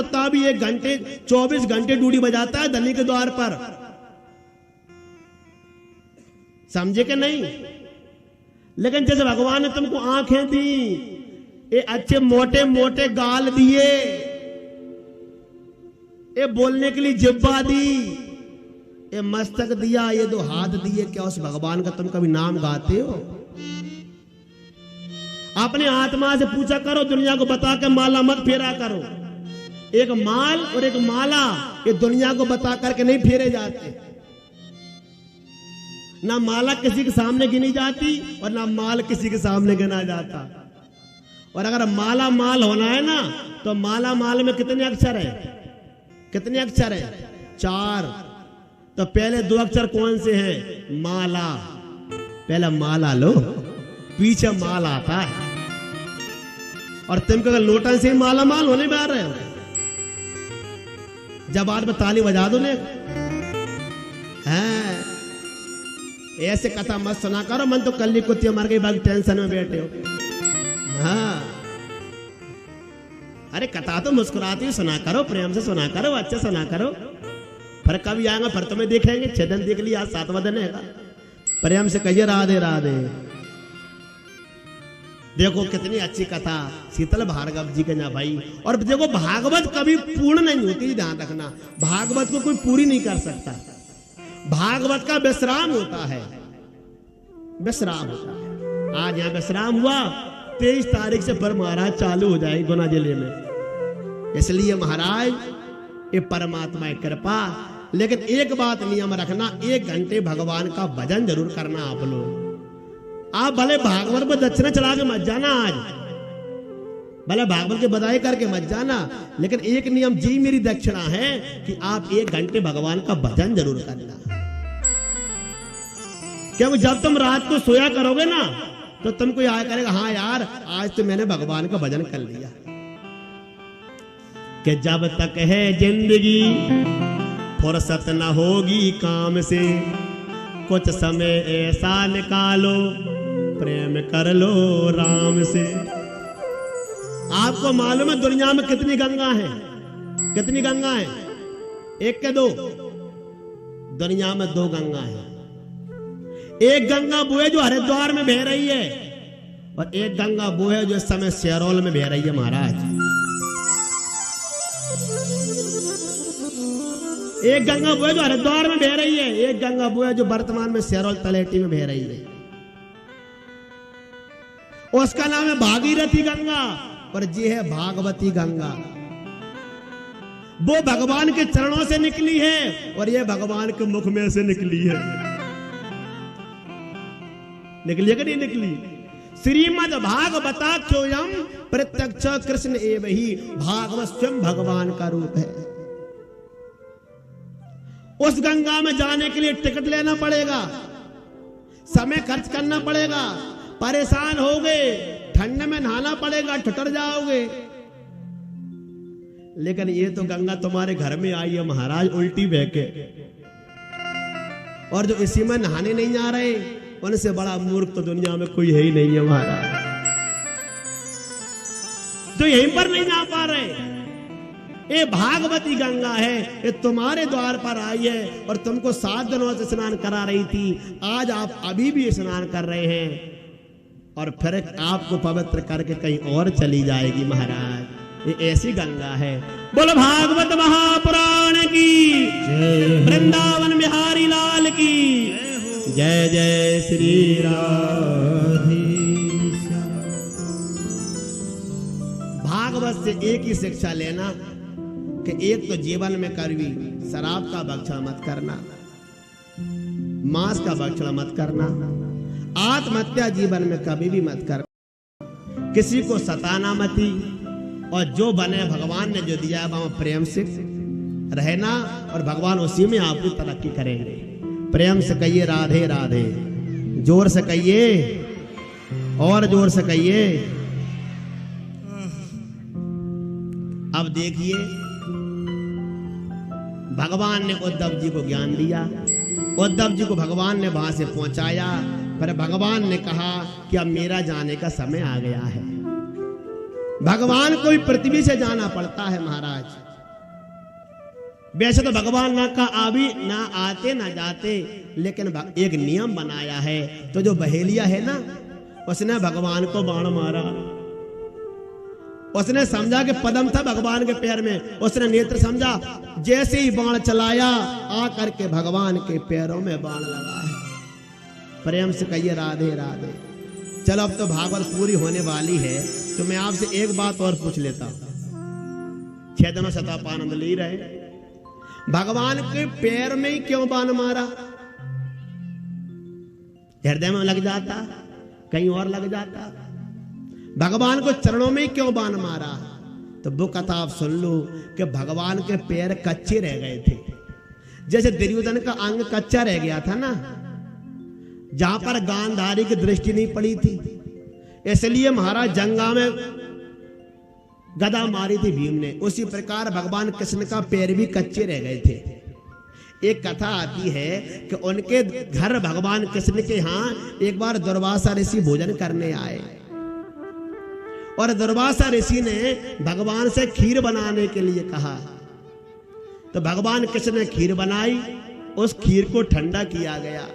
कुत्ता भी 1 घंटे 24 घंटे डूडी बजाता है धनी के द्वार पर, समझे कि नहीं? लेकिन जैसे भगवान ने तुमको आंखें दी, ये अच्छे मोटे मोटे गाल दिए, ये बोलने के लिए जिब्बा दी, ये मस्तक दिया, ये 2 हाथ दिए, क्या उस भगवान का तुम कभी नाम गाते हो? अपने आत्मा से पूछा करो, दुनिया को बता के माला मत फेरा करो। एक माल और एक माला ये दुनिया को बता करके नहीं फेरे जाते। ना माला किसी के सामने गिनी जाती और ना माल किसी के सामने गिना जाता। और अगर माला माल होना है ना, तो माला माल में कितने अक्षर है? कितने अक्षर है? 4। तो पहले 2 अक्षर कौन से हैं? माला। पहले माला लो, पीछे माल आता है। और तुम अगर लोटन से माला माल होने में आ रहे हो, जब बाद में ताली बजा दो ने। हाँ, ऐसे कथा मत सुना करो, मन तो कल्ली कुत्ती मर गई, बाकी टेंशन में बैठे हो। हाँ, अरे कथा तो मुस्कुराती हुई सुना करो, प्रेम से सुना करो, अच्छे सुना करो। फिर कभी आएगा, फिर तुम्हें देखेंगे। 6 दिन देख लिया, 7वां दिन है। प्रेम से कहिए राधे राधे। देखो कितनी अच्छी कथा शीतल भार्गव जी के ना भाई। और देखो भागवत कभी पूर्ण नहीं होती, ध्यान रखना। भागवत को कोई पूरी नहीं कर सकता। भागवत का विश्राम होता है, विश्राम होता है। आज यहाँ विश्राम हुआ, 23 तारीख से फिर महाराज चालू हो जाएगी गुना जिले में। इसलिए महाराज ये परमात्मा की कृपा। लेकिन एक बात नियम रखना, 1 घंटे भगवान का भजन जरूर करना आप लोग। आप भले भागवत पर दक्षिणा चढ़ा के मत जाना, आज भले भागवत के बधाई करके मत जाना, लेकिन एक नियम जी मेरी दक्षिणा है कि आप 1 घंटे भगवान का भजन जरूर करना। क्योंकि जब तुम रात को सोया करोगे ना, तो तुमको याद करेगा, हाँ यार आज तो मैंने भगवान का भजन कर लिया। कि जब तक है जिंदगी फुर्सत न होगी काम से, कुछ समय ऐसा निकालो प्रेम कर लो राम से। आपको मालूम है दुनिया में कितनी गंगा है? कितनी गंगा है? 1 के 2? दुनिया में 2 गंगा है। एक गंगा वो है जो हरिद्वार में बह रही है, और एक गंगा वो है जो इस समय सियारोल में बह रही है महाराज। एक गंगा वो है जो हरिद्वार में बह रही है, एक गंगा वो है जो वर्तमान में सियारोल तलेटी में बह रही है। उसका नाम है भागीरथी गंगा, और ये है भागवती गंगा। वो भगवान के चरणों से निकली है, और ये भगवान के मुख में से निकली है। निकली है कि नहीं निकली? श्रीमद् भागवताख्योऽयं प्रत्यक्ष कृष्ण एव ही। भागवत स्वयं भगवान का रूप है। उस गंगा में जाने के लिए टिकट लेना पड़ेगा, समय खर्च करना पड़ेगा, परेशान होगे, ठंड में नहाना पड़ेगा, ठिठुर जाओगे। लेकिन ये तो गंगा तुम्हारे घर में आई है महाराज, उल्टी बह के। और जो इसी में नहाने नहीं आ रहे, उनसे बड़ा मूर्ख तो दुनिया में कोई है ही नहीं है महाराज। जो यहीं पर नहीं नहा पा रहे, ये भागवती गंगा है, ये तुम्हारे द्वार पर आई है, और तुमको 7 दिनों से स्नान करा रही थी। आज आप अभी भी स्नान कर रहे हैं, और फिर आपको पवित्र करके कहीं और चली जाएगी महाराज। ये ऐसी गंगा है। बोलो भागवत महापुराण की, वृंदावन बिहारी लाल की जय। जय श्री राधे। भागवत से एक ही शिक्षा लेना कि एक तो जीवन में कड़वी शराब का भक्षण मत करना, मांस का भक्षण मत करना, आत्महत्या जीवन में कभी भी मत करना, किसी को सताना मती, और जो बने भगवान ने जो दिया वहां प्रेम से रहना, और भगवान उसी में आपकी तरक्की करेंगे। प्रेम से कहिए राधे राधे, जोर से कहिए, और जोर से कहिए। अब देखिए भगवान ने उद्धव जी को ज्ञान दिया, उद्धव जी को भगवान ने वहां से पहुंचाया। फिर भगवान ने कहा कि अब मेरा जाने का समय आ गया है, भगवान को भी पृथ्वी से जाना पड़ता है महाराज। वैसे तो भगवान ना का आवी ना आते ना जाते, लेकिन एक नियम बनाया है। तो जो बहेलिया है ना, उसने भगवान को बाण मारा। उसने समझा कि पद्म था भगवान के पैर में, उसने नेत्र समझा, जैसे ही बाण चलाया आ करके भगवान के पैरों में बाण लगा है। प्रेम से कहिए राधे राधे। चलो अब तो भागवत पूरी होने वाली है, तो मैं आपसे एक बात और पूछ लेता हूं। 6 दिनों शताप आनंद ले रहे, भगवान के पैर में ही क्यों बाण मारा? हृदय में लग जाता, कहीं और लग जाता। भगवान को चरणों में ही क्यों बाण मारा? तो वो कथा आप सुन लो कि भगवान के पैर कच्चे रह गए थे। जैसे दुर्योधन का अंग कच्चा रह गया था ना, जहां पर गांधारी की दृष्टि नहीं पड़ी थी, इसलिए महाराज जंगा में गदा मारी थी भीम ने। उसी प्रकार भगवान कृष्ण का पैर भी कच्चे रह गए थे। एक कथा आती है कि उनके घर भगवान कृष्ण के यहाँ एक बार दुर्वासा ऋषि भोजन करने आए, और दुर्वासा ऋषि ने भगवान से खीर बनाने के लिए कहा। तो भगवान कृष्ण ने खीर बनाई, उस खीर को ठंडा किया गया,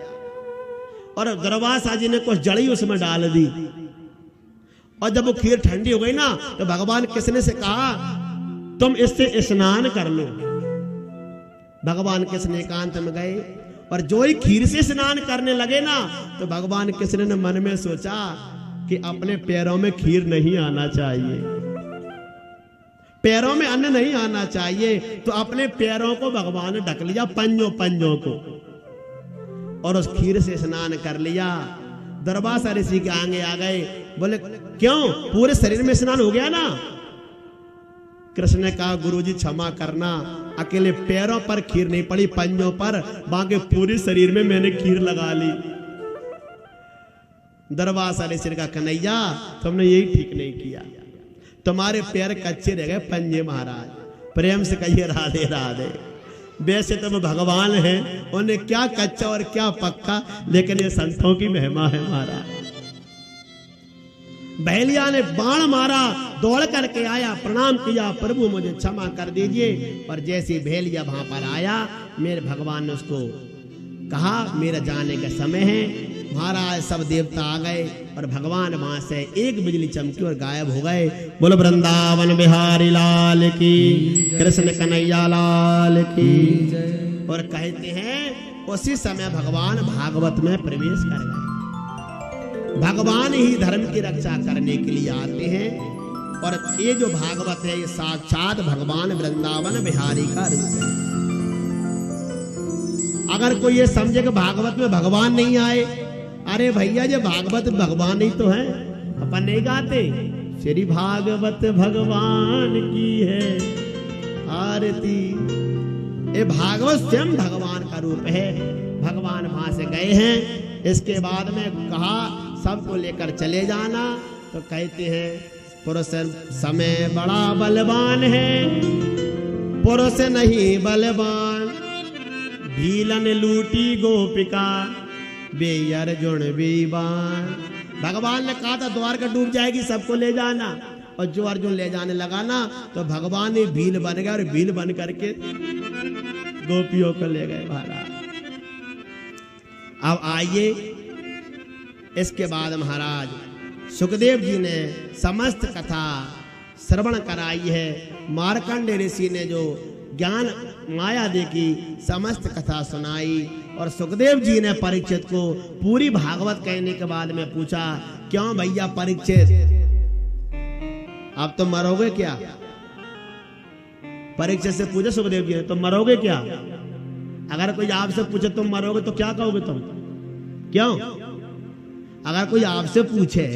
और दुर्वासा जी ने कुछ जड़ी उसमें डाल दी। और जब वो खीर ठंडी हो गई ना, तो भगवान कृष्ण से कहा तुम इससे स्नान कर लो। भगवान कृष्ण एकांत में गए, और जो ही खीर से स्नान करने लगे ना, तो भगवान कृष्ण ने मन में सोचा कि अपने पैरों में खीर नहीं आना चाहिए, पैरों में अन्न नहीं आना चाहिए। तो अपने पैरों को भगवान ने ढक लिया, पंजों को, और उस खीर से स्नान कर लिया। दुर्वासा ऋषि के आगे आ गए, बोले क्यों, पूरे शरीर में स्नान हो गया ना? कृष्ण ने कहा गुरुजी क्षमा करना, अकेले पैरों पर खीर नहीं पड़ी, पंजों पर, बाकी पूरे शरीर में मैंने खीर लगा ली। दुर्वासा ऋषि का कन्हैया तुमने यही ठीक नहीं किया, तुम्हारे पैर कच्चे रह गए पंजे महाराज। प्रेम से कहिए राधे राधे। वैसे तो वो भगवान है, उन्हें क्या कच्चा और क्या पक्का, लेकिन ये संतों की महिमा है महाराज। बहेलिया ने बाण मारा, दौड़ करके आया, प्रणाम किया, प्रभु मुझे क्षमा कर दीजिए। और जैसे बहेलिया वहां पर आया, मेरे भगवान ने उसको कहा मेरा जाने का समय है। महाराज सब देवता आ गए, और भगवान वहां से एक बिजली चमकी और गायब हो गए। बोलो वृंदावन बिहारी लाल की, कृष्ण कन्हैया लाल की। और कहते हैं उसी समय भगवान भागवत में प्रवेश कर गए। भगवान ही धर्म की रक्षा करने के लिए आते हैं, और ये जो भागवत है ये साक्षात भगवान वृंदावन बिहारी का रूप है। अगर कोई ये समझे कि भागवत में भगवान नहीं आए, अरे भैया ये भागवत भगवान ही तो है, अपन नहीं गाते श्री भागवत भगवान की है आरती। ये भागवत स्वयं भगवान का रूप है। भगवान वहां से गए हैं, इसके बाद में कहा सबको लेकर चले जाना। तो कहते हैं पुरुष समय बड़ा बलवान है, पुरुष नहीं बलवान। भीलन लूटी गोपिका बे अर्जुन बीबान। भगवान ने कहा था द्वार का डूब जाएगी, सबको ले जाना, और जो अर्जुन ले जाने लगा ना, तो भगवान ने भील बन गया, और भील बन करके गोपियों को ले गए महाराज। अब आइए, इसके बाद महाराज सुखदेव जी ने समस्त कथा श्रवण कराई है। मार्कंडेय ऋषि ने जो ज्ञान माया देखी, समस्त कथा सुनाई, और सुखदेव जी ने परीक्षित को पूरी भागवत कहने के बाद में पूछा क्यों भैया परीक्षित, आप तो मरोगे क्या? परीक्षित से पूछे सुखदेव जी ने, तो मरोगे क्या? अगर कोई आपसे पूछे तुम मरोगे तो क्या कहोगे तुम? क्यों? अगर कोई आपसे पूछे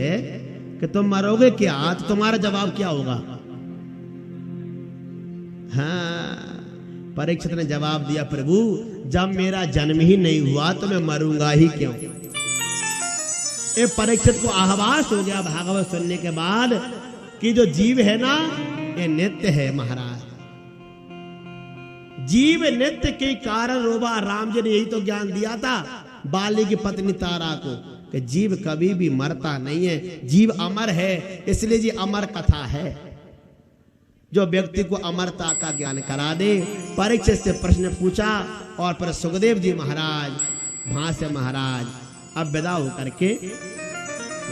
कि तुम मरोगे क्या, तो तुम्हारा जवाब क्या होगा? हाँ, परीक्षित ने जवाब दिया प्रभु जब मेरा जन्म ही नहीं हुआ तो मैं मरूंगा ही क्यों। ये परीक्षित को आभास हो गया भागवत सुनने के बाद कि जो जीव है ना ये नित्य है महाराज। जीव नित्य के कारण रोबा। राम जी ने यही तो ज्ञान दिया था बाली की पत्नी तारा को कि जीव कभी भी मरता नहीं है, जीव अमर है, इसलिए जी अमर कथा है। जो व्यक्ति को अमरता का ज्ञान करा दे। परीक्षित से प्रश्न पूछा और फिर सुखदेव जी महाराज वहां से महाराज अब विदा होकर के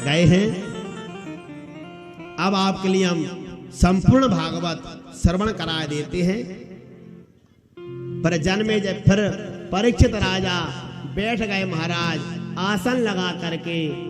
गए हैं। अब आपके लिए हम संपूर्ण भागवत श्रवण करा देते हैं। पर जन्मे जब फिर परीक्षित राजा बैठ गए महाराज आसन लगा करके।